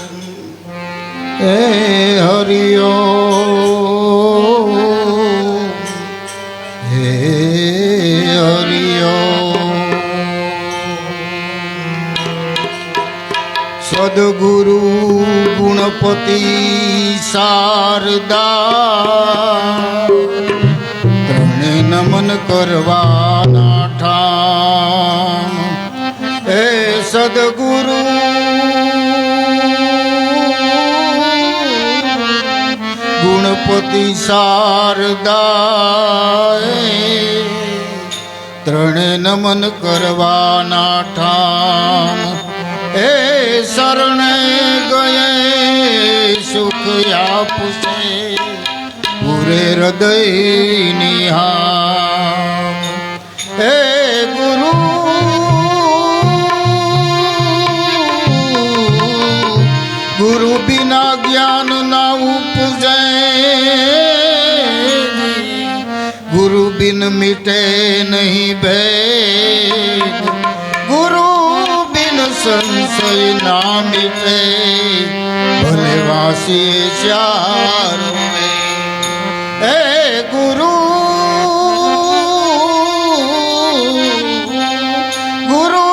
હે હરિયો હે હરિયો સદગુરુ ગુણપતિ શારદા ત્રણે નમન કરવાના ઠામ હે સદગુરુ ગુણપતિ શારદા ત્રણે નમન કરવાના ઠામ હે શરણે ગયે સુખ આપશે પૂરે હૃદય નિહામ હે ગુરુ ગુરુ બિના જ્ઞાન ના ઉપજે ગુરુ બિન મિટે નહીં ભેદ ગુરુ બિન સંશય ના મિટે ભલે વાસી ચાર હે ગુરુ ગુરુ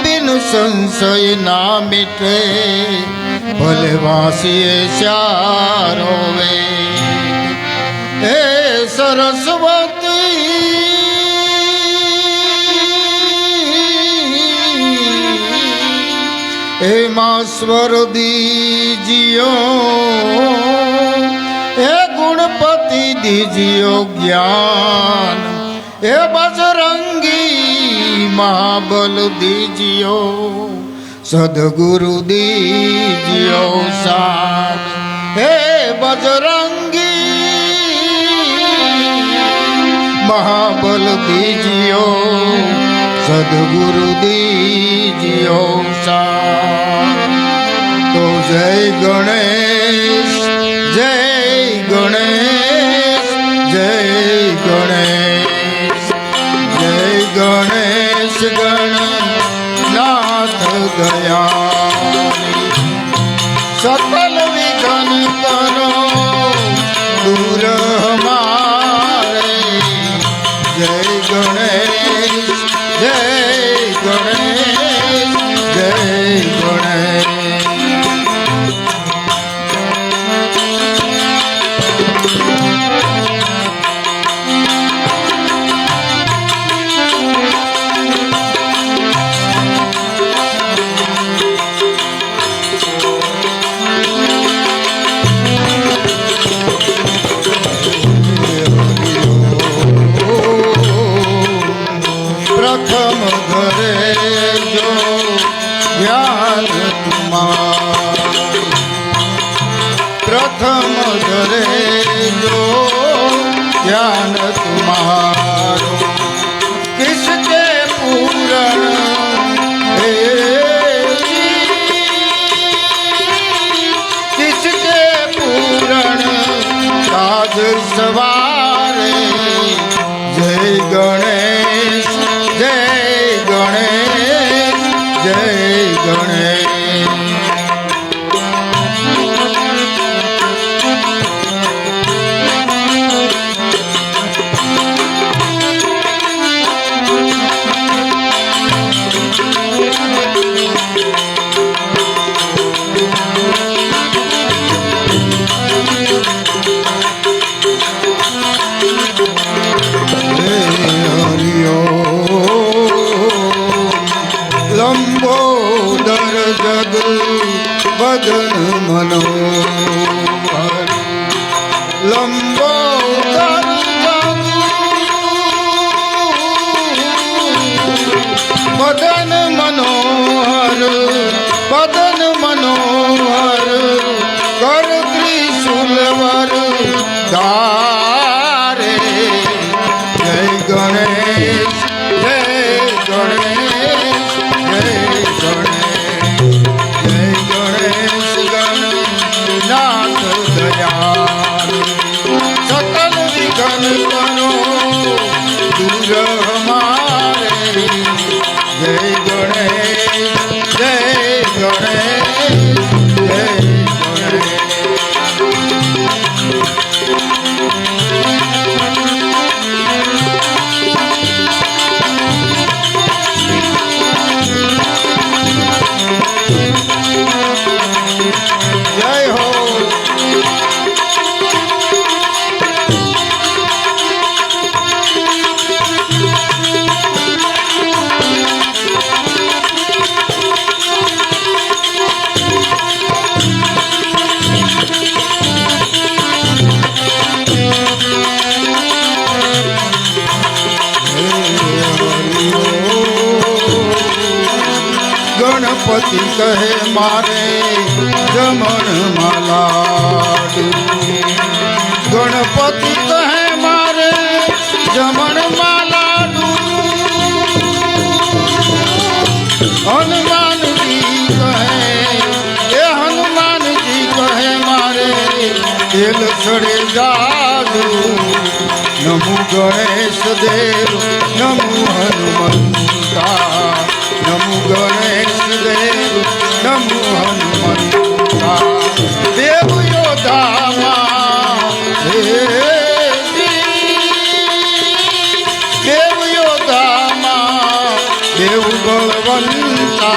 બિન સંશય ના મિટે ભલે વાસી ચારો વે હે સરસ્વતી હે માં સ્વર દીજિયો હે ગુણપતિ દીજિયો જ્ઞાન હે બજરંગી મહાબલ દીજિયો સદગુરુ દીજિયો સાથ હે બજરંગી મહાબલ દીજિયો સદગુરુ દીજિયો સાથ તો જય ગણેશ જય ગણેશ જય ગણેશ જય ગણેશ ગણનાથ દયાળી સકલ વિઘ્ન કરો દૂર હમારે જય ગણેશ જય ગણેશ જય ગણેશ પ્રથમ ઘરે જો ધ્યાન તુમારું પ્રથમ ઘરે જો ધ્યાન તુમારું કિસકે પૂરણ હે કિસકે પૂરણ કાજ સવારે જય ગણેશ જય ગણેશ જય ગણેશ લંબોદર જગ વદન મનોહર લંબોદર વદન મનોહર વદન મનોહર કર ત્રિશુલવર ધારે જય ગણેશ જય ગણેશ જય ગણેશ ગણનાથ દયાળ ગણપતિ કહે મારે જમણ માલાડ, ગણપતિ કહે મારે જમણ માલાડ, હનુમાનજી કહે એ હનુમાનજી કહે મારે તેલ ચડે જાદુ, નમો ગણેશ દેવ નમો હનુમંતા, નમો ગણેશ દેવ નમો હનુમંતા, દેવ યોધામાં દેવ યોધામાં દેવ બળવંતા,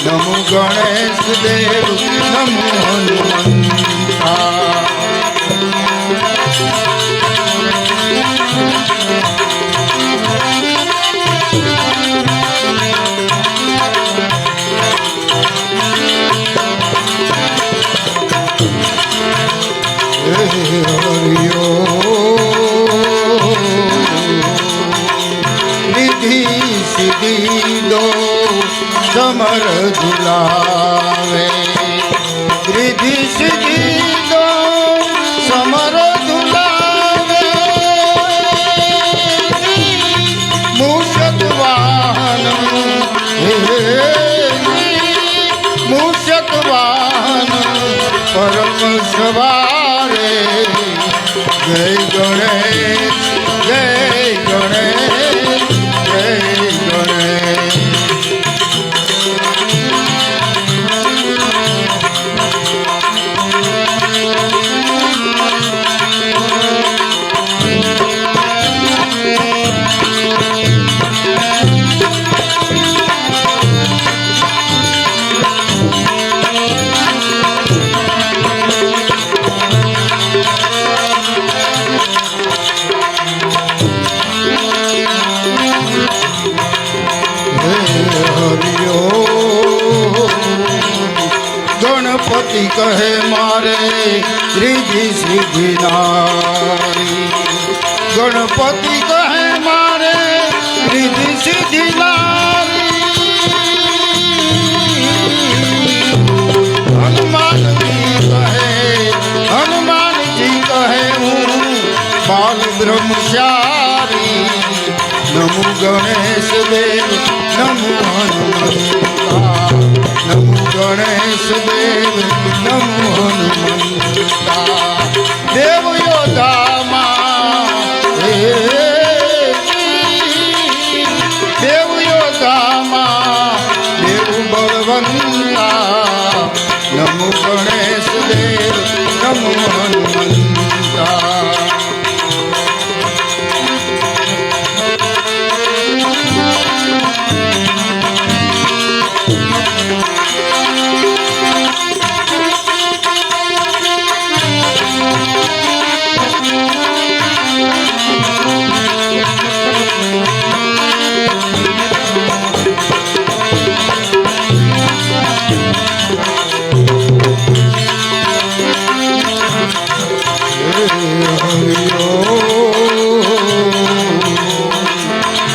નમો ગણેશ દેવ નમો હનુમંતા. रिद्धि सिद्धि दो समर दुलावे, रिद्धि सिद्धि दो समर दुलावे, मूषक वाहन मूषक वाहन परम सवारे, जय गणेश जय गणेश जय गणेश. गणपति कहे मारे रिद्धि सिद्धि नारी, गणपति कहे मारे रिद्धि सिद्धि नारी, हनुमान जी कहे हूँ बाल ब्रह्मचारी, नमो गणेश देव नमो हनुमंता, नमो गणेश देव नमो हनुमंता, देव योधामा देव योधामा देव बलवंता, नमो गणेश देव नमो हनुमंता.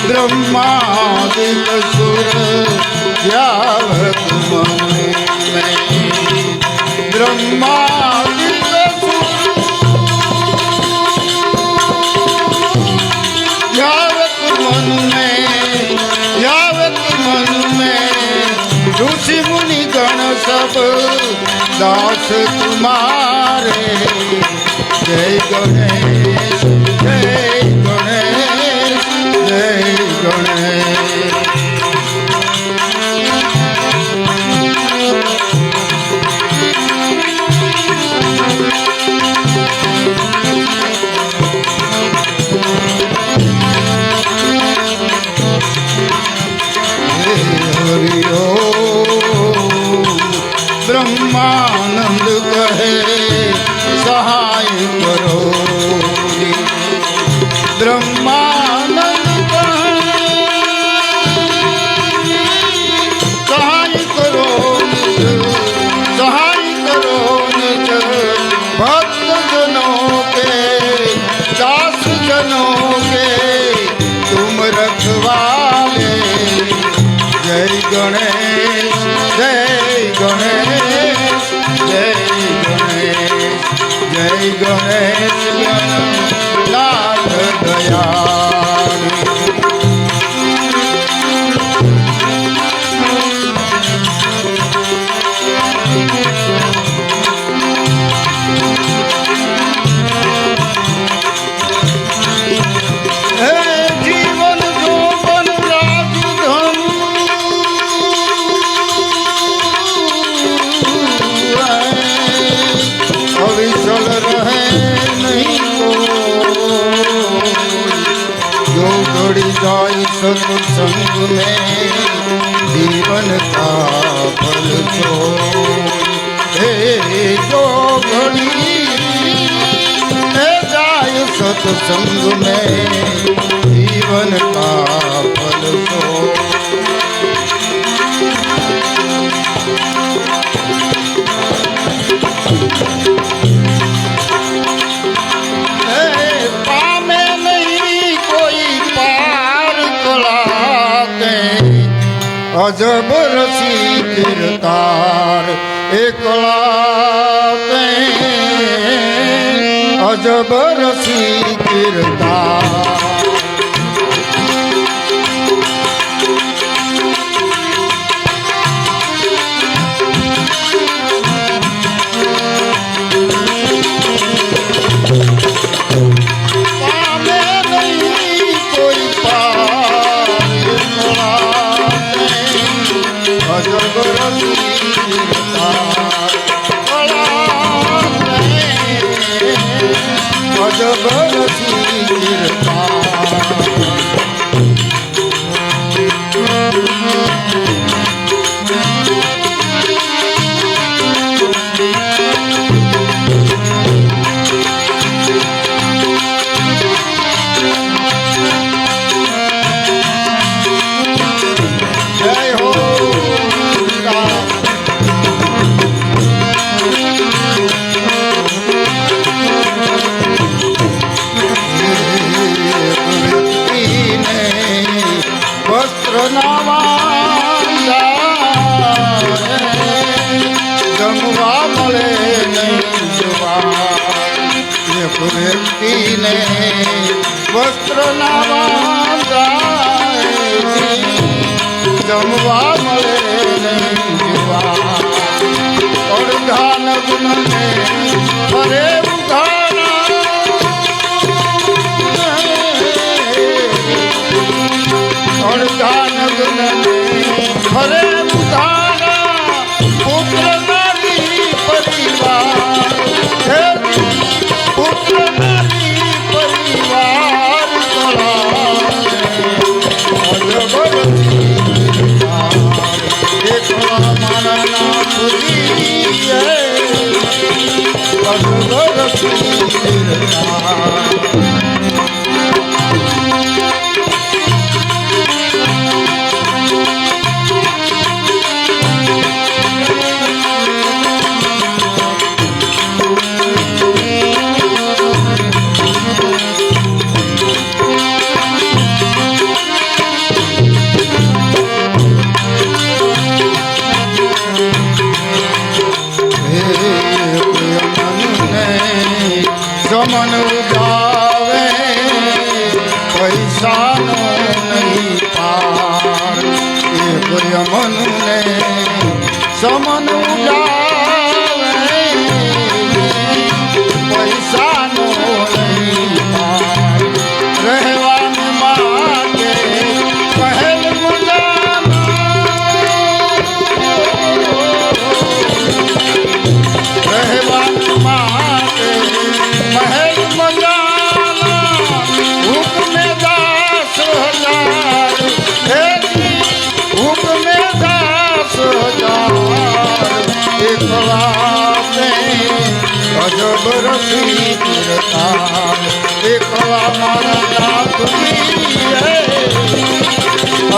ब्रह्मादिक सुर व्यावत मन में, ब्रह्मादिक सुर व्यावत मन में, व्यावत मन में ऋषि मुनि गण सब दास तुम्हारे, जय गणेश जय गणेश जय गणेश. ब्रह्मानंद कहे सहाय करो, ब्रह्मानंद कहे सहाय करो, सहाय करो निज भक्त जनों के, दास जनों के तुम रखवाले, जय गणेश શ્રી ગણેશ નાથ દયાળી सत्संग में जीवन का फल जो हे जो घड़ी जाय सत्संग में जीवन का फल जो अजब रसी कीर्तार एकला अजब रसी कीर्तार वस्त्र जमवा मले और धान गुण में हरे उधारा और धान गुण में हरे उधारा पुत्र नारी परिवार पुत्र नारी परिवार मन उजावे पैसा नहीं पार मन ने समन उजावे पैसा नहीं पार रहवा में मांगे पहल मुजाना रहवा में मांगे महल मजाना हुक्म दास हजार हुक्म दास हजार एकला अजब रसी कीर्तार एकला मारा नाथ है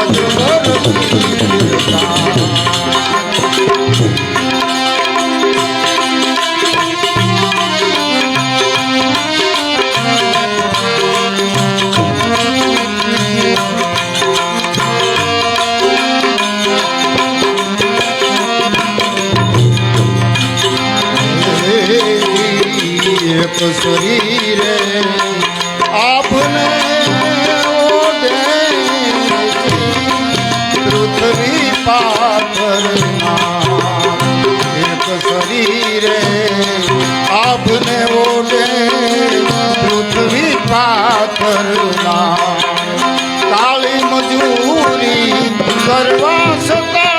अजब रसी कीर्तार એક શરીરે આપને ઓઢે પૃથ્વી પાથરના એક શરીરે આપને ઓઢે પૃથ્વી પાથરના કાળી મજૂરી કરવા છતાં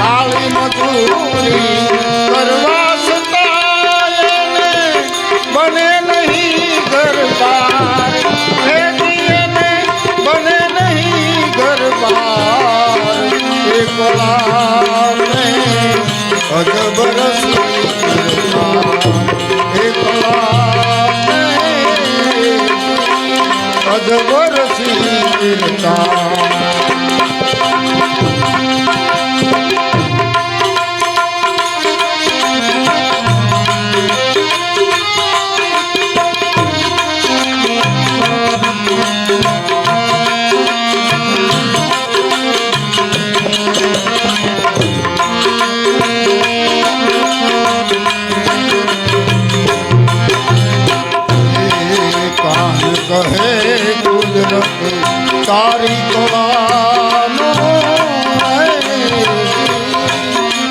કાળી મજૂરી કરવા છતાં બને નહીં ઘરબાર બને નહીં ઘરબાર એકલા અજબર અજબર સીતા કહે કુદરત તારી કળાનો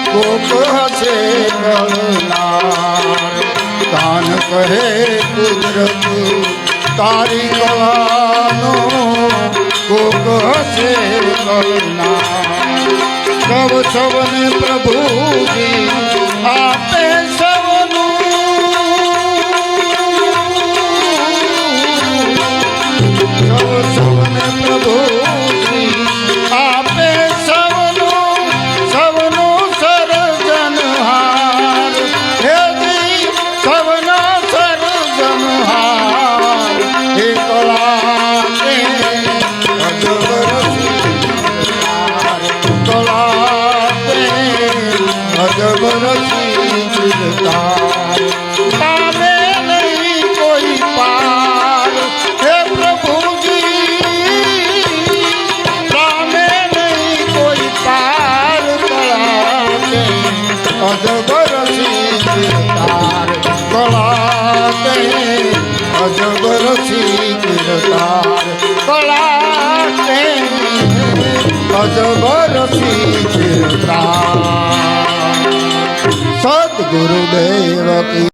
કોક હશે કળનાર કાન કહે કુદરત તારી કળાનો કોક હશે કળનાર સૌ સૌને પ્રભુજી આપે સૌને પ્રભુજી આપે સૌનો સર્જનહાર હેજી સૌનો સર્જનહાર એકલા અજબર અજબર પામે નહીં કોઈ પાર હે અજબર તાર કળા અજબર તાર કળા અજબર તાર સદગુરુદેવ કી